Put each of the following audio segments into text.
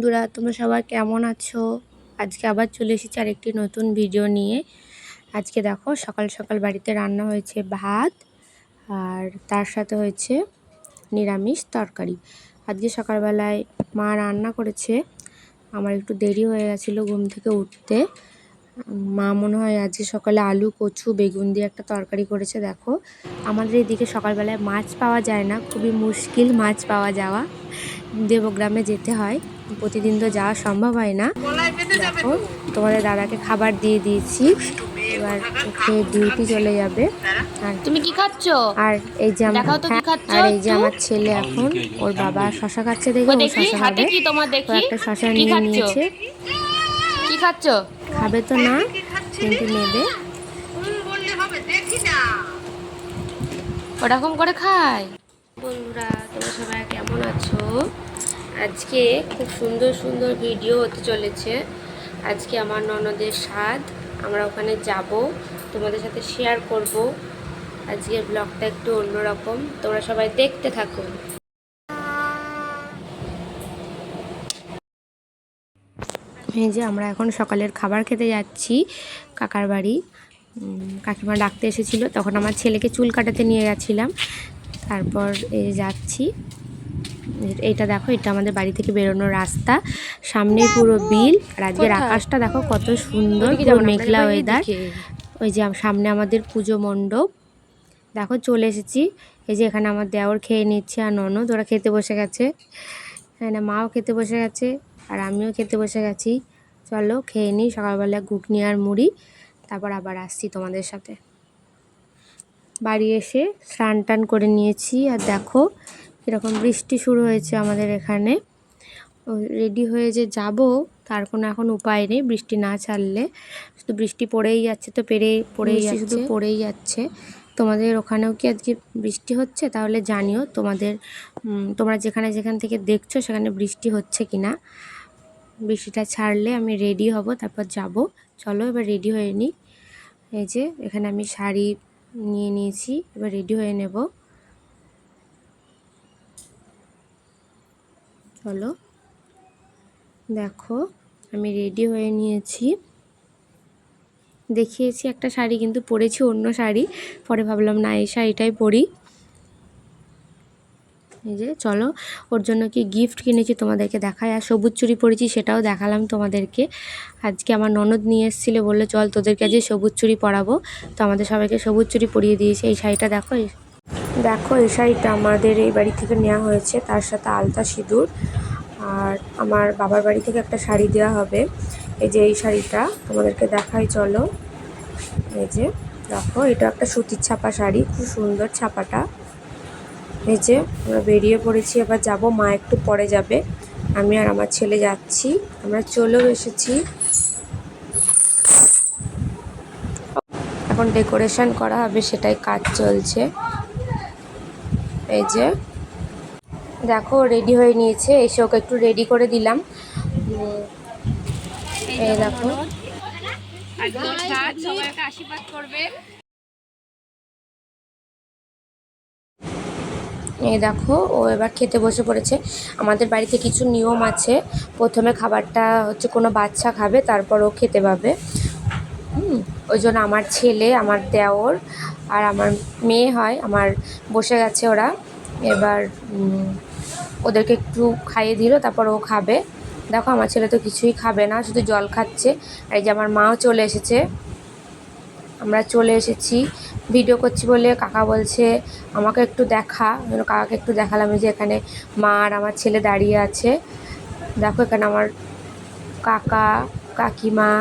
বন্ধুরা, তোমরা সবাই কেমন আছো? আজকে আবার চলে এসেছি আরেকটি নতুন ভিডিও নিয়ে। আজকে দেখো সকাল সকাল বাড়িতে রান্না হয়েছে ভাত, আর তার সাথে হয়েছে নিরামিষ তরকারি। আজকে সকালবেলায় মা রান্না করেছে, আমার একটু দেরি হয়ে গেছিলো ঘুম থেকে উঠতে। মা মনে হয় আজকে সকালে আলু, কচু, বেগুন দিয়ে একটা তরকারি করেছে। দেখো আমাদের এদিকে সকালবেলায় মাছ পাওয়া যায় না, খুবই মুশকিল মাছ পাওয়া যাওয়া। দেবগ্রামে যেতে হয়, প্রতিদিন তো যাওয়া সম্ভব হয় না। দেখো তোমাদের দাদাকে খাবার দিয়ে দিয়েছি, এবার খেয়ে ডিউটি চলে যাবে। আর তুমি কি খাচ্ছ? আর এই যে দেখাও তো কি খাচ্ছ। আর এই যে আমার ছেলে এখন ওর বাবা শশা খাচ্ছে দেখে ও দেখি শশা হাতে খাবে। কি তোমার, ও দেখি একটা শশা কি নিয়ে খাচ্ছ, নিয়েছে, কি খাচ্ছ? খাবে তো না কিন্তু নেবে। ওরকম করে খায়। বন্ধুরা, তোমরা সবাই কেমন আছো? আজকে খুব সুন্দর সুন্দর ভিডিও হতে চলেছে। আজকে আমার ননদের স্বাদ, আমরা ওখানে যাব, তোমাদের সাথে শেয়ার করব। আজকের ব্লগটা একটু অন্যরকম, তোমরা সবাই দেখতে থাকো। এই যে আমরা এখন সকালের খাবার খেতে যাচ্ছি কাকার বাড়ি। কাকিমা ডাকতে এসেছিলো, তখন আমার ছেলেকে চুল কাটাতে নিয়ে গেছিলাম। তারপর এই যাচ্ছি। এইটা দেখো, এটা আমাদের বাড়ি থেকে বেরোনোর রাস্তা, সামনে পুরো বিল। আর আজকের আকাশটা দেখো কত সুন্দর, পুরো মেঘলা ওয়েদার। ওই যে সামনে আমাদের পুজো মণ্ডপ, দেখো চলে এসেছি। এই যে এখানে আমার দেওর খেয়ে নিচ্ছে আর ননদ, ওরা খেতে বসে গেছে। এখানে মাও খেতে বসে গেছে আর আমিও খেতে বসে গেছি। চলো খেয়ে নিই সকালবেলা ঘুগনি আর মুড়ি, তারপর আবার আসছি তোমাদের সাথে। বাড়ি এসে স্নান টান করে নিয়েছি, আর দেখো এরকম বৃষ্টি শুরু হয়েছে আমাদের এখানে। রেডি হয়ে যে যাব তার কোনো এখন উপায় নেই, বৃষ্টি না ছাড়লে। শুধু বৃষ্টি পড়েই যাচ্ছে, তো শুধু পড়েই যাচ্ছে। তোমাদের ওখানেও কি আজকে বৃষ্টি হচ্ছে? তাহলে জানিও তোমরা যেখান থেকে দেখছো সেখানে বৃষ্টি হচ্ছে কি না। বৃষ্টিটা ছাড়লে আমি রেডি হব, তারপর যাব। চলো এবার রেডি হয়ে নিই। এই যে এখানে আমি শাড়ি নিয়ে নিয়েছি, এবার রেডি হয়ে নেব। চলো দেখো আমি রেডি হয়ে নিয়েছি। দেখিয়েছি একটা শাড়ি, কিন্তু পরেছি অন্য শাড়ি, পরে ভাবলাম না এই শাড়িটাই পরি। এই যে চলো, ওর জন্য কি গিফট কিনেছি তোমাদেরকে দেখায়। আর সবুজ চুড়ি পরেছি, সেটাও দেখালাম তোমাদেরকে। আজকে আমার ননদ নিয়ে এসেছিলো, বললো চল তোদেরকে আজকে সবুজ চুড়ি পরাবো, তো আমাদের সবাইকে সবুজ চুড়ি পরিয়ে দিয়েছে। এই শাড়িটা দেখো, এই শাড়িটা আমাদের এই বাড়ি থেকে নেওয়া হয়েছে, তার সাথে আলতা সিঁদুর। আর আমার বাবার বাড়ি থেকে একটা শাড়ি দেওয়া হবে। এই যে এই শাড়িটা তোমাদেরকে দেখাই, চলো। এই যে দেখো, এটা একটা সুতির ছাপা শাড়ি, খুব সুন্দর ছাপাটা। এই যে আমরা বেরিয়ে পড়েছি, এবার যাব, মা একটু পরে যাবে, আমি আর আমার ছেলে যাচ্ছি। আমরা চলেও এসেছি। এখন ডেকোরেশন করা হবে, সেটাই কাজ চলছে। এই যে দেখো রেডি হয়ে নিয়েছে, এসে ওকে একটু রেডি করে দিলাম। এই দেখো, সবাইকে আশীর্বাদ করবে। এই দেখো ও এবার খেতে বসে পড়েছে। আমাদের বাড়িতে কিছু নিয়ম আছে, প্রথমে খাবারটা হচ্ছে কোনো বাচ্চা খাবে, তারপর ও খেতে পাবে। ওই জন্য আমার ছেলে, আমার দেওর আর আমার মেয়ে হয় আমার, বসে গেছে ওরা। এবার ওদেরকে একটু খাইয়ে দিল, তারপর ও খাবে। দেখো আমার ছেলে তো কিছুই খাবে না, শুধু জল খাচ্ছে। আর এই যে আমার মাও চলে এসেছে, আমরা চলে এসেছি। ভিডিও করছি বলে কাকা বলছে আমাকে একটু দেখা, কাকাকে একটু দেখালাম। যে এখানে মা আর আমার ছেলে দাঁড়িয়ে আছে, দেখো এখানে আমার কাকা, কাকিমা,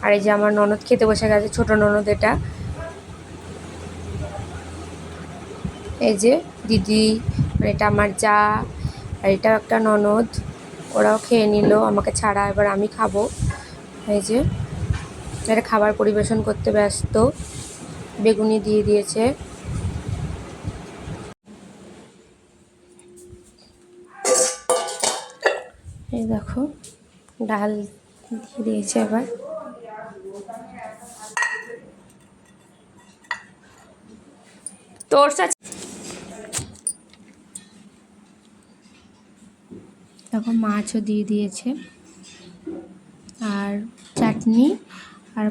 আর এই যে আমার ননদ খেতে বসে গেছে, ছোট ননদ এটা। এই যে দিদি, আর এটা আমার যা, আর এটাও একটা ননদ, ওরাও খেয়ে নিল আমাকে ছাড়া। এবার আমি খাবো। এই যে এটা খাবার পরিবেশন করতে ব্যস্ত, বেগুনি দিয়ে দিয়েছে। এই দেখো ডাল দিয়ে দিয়েছে। এবার দেখো মাছও দিয়ে দিয়েছে, আর চাটনি আর